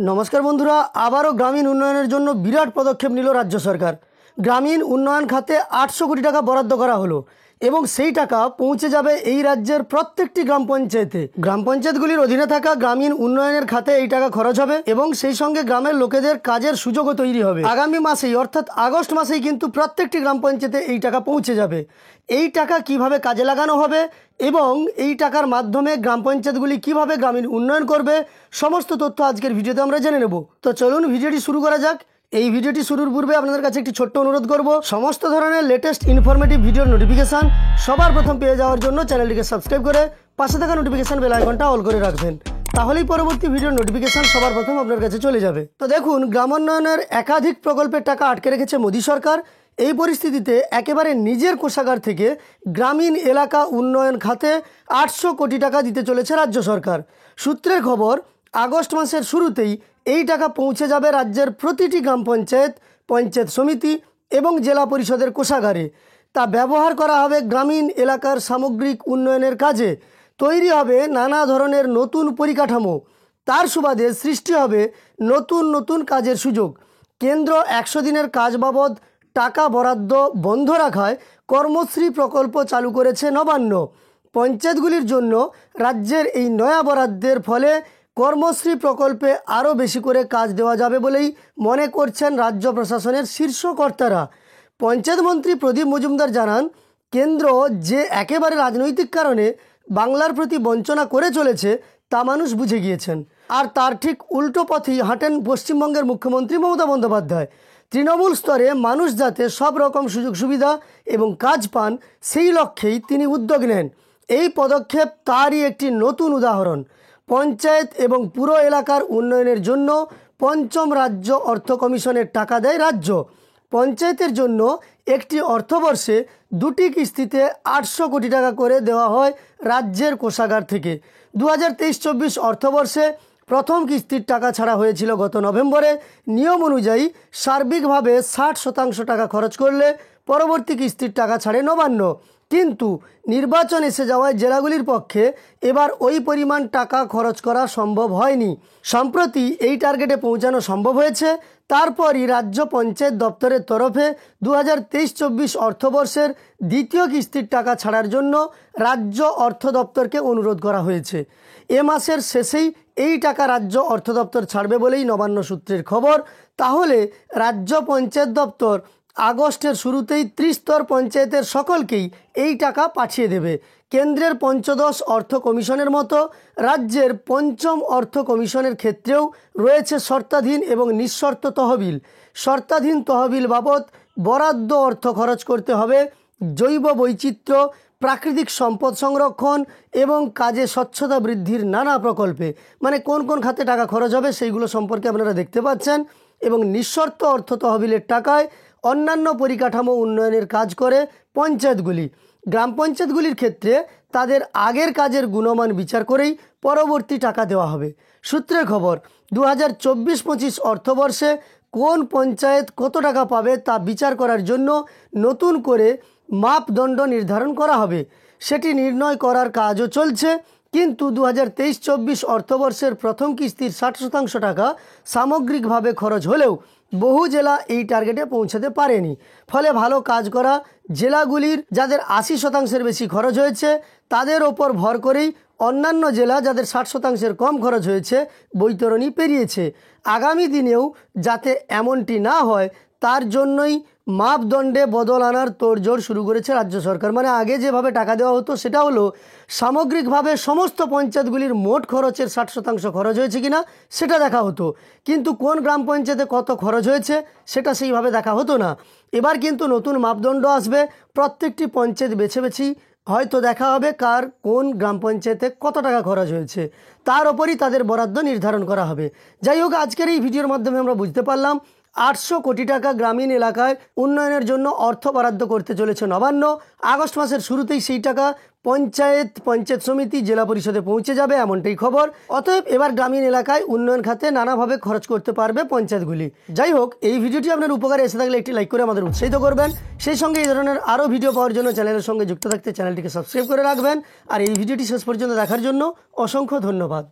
নমস্কার বন্ধুরা, আবারও গ্রামীণ উন্নয়নের জন্য বিরাট পদক্ষেপ নিল রাজ্য সরকার। গ্রামীণ উন্নয়ন খাতে 800 কোটি টাকা বরাদ্দ করা হলো এবং সেই টাকা পৌঁছে যাবে এই রাজ্যের প্রত্যেকটি গ্রাম পঞ্চায়েতে। গ্রাম পঞ্চায়েতগুলির অধীনে থাকা গ্রামীণ উন্নয়নের খাতে এই টাকা খরচ হবে এবং সেই সঙ্গে গ্রামের লোকেদের কাজের সুযোগও তৈরি হবে। আগামী মাসেই অর্থাৎ আগস্ট মাসেই কিন্তু প্রত্যেকটি গ্রাম পঞ্চায়েতে এই টাকা পৌঁছে যাবে। এই টাকা কিভাবে কাজে লাগানো হবে এবং এই টাকার মাধ্যমে গ্রাম পঞ্চায়েতগুলি কিভাবে গ্রামীণ উন্নয়ন করবে, সমস্ত তথ্য আজকের ভিডিওতে আমরা জেনে নেব। তো চলুন ভিডিওটি শুরু করা যাক। এই ভিডিওটি শুরুর পূর্বে আপনাদের কাছে একটি ছোট্ট অনুরোধ করব, সমস্ত ধরনের লেটেস্ট ইনফরমেটিভ ভিডিওর নোটিফিকেশান সবার প্রথম পেয়ে যাওয়ার জন্য চ্যানেলটিকে সাবস্ক্রাইব করে পাশে থাকা নোটিফিকেশান বেল আইকনটা অল করে রাখবেন। তাহলেই পরবর্তী ভিডিওর নোটিফিকেশান সবার প্রথম আপনার কাছে চলে যাবে। তো দেখুন, গ্রামোন্নয়নের একাধিক প্রকল্পের টাকা আটকে রেখেছে মোদী সরকার। এই পরিস্থিতিতে একেবারে নিজের কোষাগার থেকে গ্রামীণ এলাকা উন্নয়ন খাতে 800 কোটি টাকা দিতে চলেছে রাজ্য সরকার। সূত্রের খবর, আগস্ট মাসের শুরুতেই এই টাকা পৌঁছে যাবে রাজ্যের প্রতিটি গ্রাম পঞ্চায়েত, পঞ্চায়েত সমিতি এবং জেলা পরিষদের কোষাগারে। তা ব্যবহার করা হবে গ্রামীণ এলাকার সামগ্রিক উন্নয়নের কাজে। তৈরি হবে নানা ধরনের নতুন পরিকাঠামো। তার সুবাদে সৃষ্টি হবে নতুন নতুন কাজের সুযোগ। কেন্দ্র 100 দিনের কাজ বাবদ টাকা বরাদ্দ বন্ধ রাখায় কর্মশ্রী প্রকল্প চালু করেছে নবান্ন। পঞ্চায়েতগুলির জন্য রাজ্যের এই নয়া বরাদ্দের ফলে কর্মশ্রী প্রকল্পে আরও বেশি করে কাজ দেওয়া যাবে বলেই মনে করছেন রাজ্য প্রশাসনের শীর্ষ কর্তারা। পঞ্চায়েত মন্ত্রী প্রদীপ মজুমদার জানান, কেন্দ্র যে একেবারে রাজনৈতিক কারণে বাংলার প্রতি বঞ্চনা করে চলেছে তা মানুষ বুঝে গিয়েছেন। আর তার ঠিক উল্টো পথেই হাঁটেন পশ্চিমবঙ্গের মুখ্যমন্ত্রী মমতা বন্দ্যোপাধ্যায়। তৃণমূল স্তরে মানুষ যাতে সব রকম সুযোগ সুবিধা এবং কাজ পান, সেই লক্ষ্যেই তিনি উদ্যোগ নেন। এই পদক্ষেপ তারই একটি নতুন উদাহরণ। পঞ্চায়েত এবং পুরো এলাকার উন্নয়নের জন্য পঞ্চম রাজ্য অর্থ কমিশনের টাকা দেয় রাজ্য। পঞ্চায়েতের জন্য একটি অর্থবর্ষে 2টি কিস্তিতে 800 কোটি টাকা করে দেওয়া হয় রাজ্যের কোষাগার থেকে। 2023-24 অর্থবর্ষে প্রথম কিস্তির টাকা ছাড়া হয়েছিল গত নভেম্বরে। নিয়ম অনুযায়ী সার্বিকভাবে 60% টাকা খরচ করলে পরবর্তী কিস্তির টাকা ছাড়ে নবান্ন। কিন্তু নির্বাচন এসে যাওয়ায় জেলাগুলির পক্ষে এবার ওই পরিমাণ টাকা খরচ করা সম্ভব হয়নি। সম্প্রতি এই টার্গেটে পৌঁছানো সম্ভব হয়েছে। তারপরই রাজ্য পঞ্চায়েত দপ্তরের তরফে 2023-24 অর্থবর্ষের দ্বিতীয় কিস্তির টাকা ছাড়ার জন্য রাজ্য অর্থ দপ্তরকে অনুরোধ করা হয়েছে। এ মাসের শেষেই এই টাকা রাজ্য অর্থ দপ্তর ছাড়বে বলেই নবান্ন সূত্রের খবর। তাহলে রাজ্য পঞ্চায়েত দপ্তর আগস্টের শুরুতেই ত্রিস্তর পঞ্চায়েতের সকলকেই এই টাকা পাঠিয়ে দেবে। কেন্দ্রের পঞ্চদশ অর্থ কমিশনের মতো রাজ্যের পঞ্চম অর্থ কমিশনের ক্ষেত্রেও রয়েছে শর্তাধীন এবং নিঃশর্ত তহবিল। শর্তাধীন তহবিল বাবদ বরাদ্দ অর্থ খরচ করতে হবে জৈব বৈচিত্র্য, প্রাকৃতিক সম্পদ সংরক্ষণ এবং কাজে স্বচ্ছতা বৃদ্ধির নানা প্রকল্পে। মানে কোন কোন খাতে টাকা খরচ হবে সেইগুলো সম্পর্কে আপনারা দেখতে পাচ্ছেন। এবং নিঃশর্ত অর্থ তহবিলের টাকায় অন্যান্য পরিকাঠামো উন্নয়নের কাজ করে পঞ্চায়েতগুলি। গ্রাম পঞ্চায়েতগুলির ক্ষেত্রে তাদের আগের কাজের গুণমান বিচার করেই পরবর্তী টাকা দেওয়া হবে। সূত্রের খবর, 2024-25 অর্থবর্ষে কোন পঞ্চায়েত কত টাকা পাবে তা বিচার করার জন্য নতুন করে মাপদণ্ড নির্ধারণ করা হবে। সেটি নির্ণয় করার কাজও চলছে। কিন্তু 2023-24 অর্থবর্ষের প্রথম কিস্তির 60% টাকা সামগ্রিকভাবে খরচ হলেও বহু জেলা এই টার্গেটে পৌঁছাতে পারেনি। ফলে ভালো কাজ করা জেলাগুলির যাদের 80% বেশি খরচ হয়েছে তাদের ওপর ভর করেই অন্যান্য জেলা যাদের 60% কম খরচ হয়েছে বৈতরণী পেরিয়েছে। আগামী দিনেও যাতে এমনটি না হয় তার জন্যই মাপদণ্ডে বদল আনার তোড়জোড় শুরু করেছে রাজ্য সরকার। মানে আগে যেভাবে টাকা দেওয়া হতো সেটা হলো সামগ্রিকভাবে সমস্ত পঞ্চায়েতগুলির মোট খরচের 60% খরচ হয়েছে কিনা সেটা দেখা হতো, কিন্তু কোন গ্রাম পঞ্চায়েতে কত খরচ হয়েছে সেটা সেইভাবে দেখা হতো না। এবার কিন্তু নতুন মাপদণ্ড আসবে। প্রত্যেকটি পঞ্চায়েত বেছে বেছেই হয়তো দেখা হবে কার কোন গ্রাম পঞ্চায়েতে কত টাকা খরচ হয়েছে, তার ওপরই তাদের বরাদ্দ নির্ধারণ করা হবে। যাই হোক, আজকের এই ভিডিওর মাধ্যমে আমরা বুঝতে পারলাম 800 কোটি টাকা গ্রামীণ এলাকায় উন্নয়নের জন্য অর্থ বরাদ্দ করতে চলেছে নবান্ন। আগস্ট মাসের শুরুতেই সেই টাকা পঞ্চায়েত, পঞ্চায়েত সমিতি, জেলা পরিষদে পৌঁছে যাবে এমনটাই খবর। অতএব এবার গ্রামীণ এলাকায় উন্নয়ন খাতে নানাভাবে খরচ করতে পারবে পঞ্চায়েতগুলি। যাই হোক, এই ভিডিওটি আপনার উপকারে এসে থাকলে একটি লাইক করে আমাদের উৎসাহিত করবেন। সেই সঙ্গে এই ধরনের আরও ভিডিও পাওয়ার জন্য চ্যানেলের সঙ্গে যুক্ত থাকতে চ্যানেলটিকে সাবস্ক্রাইব করে রাখবেন। আর এই ভিডিওটি শেষ পর্যন্ত দেখার জন্য অসংখ্য ধন্যবাদ।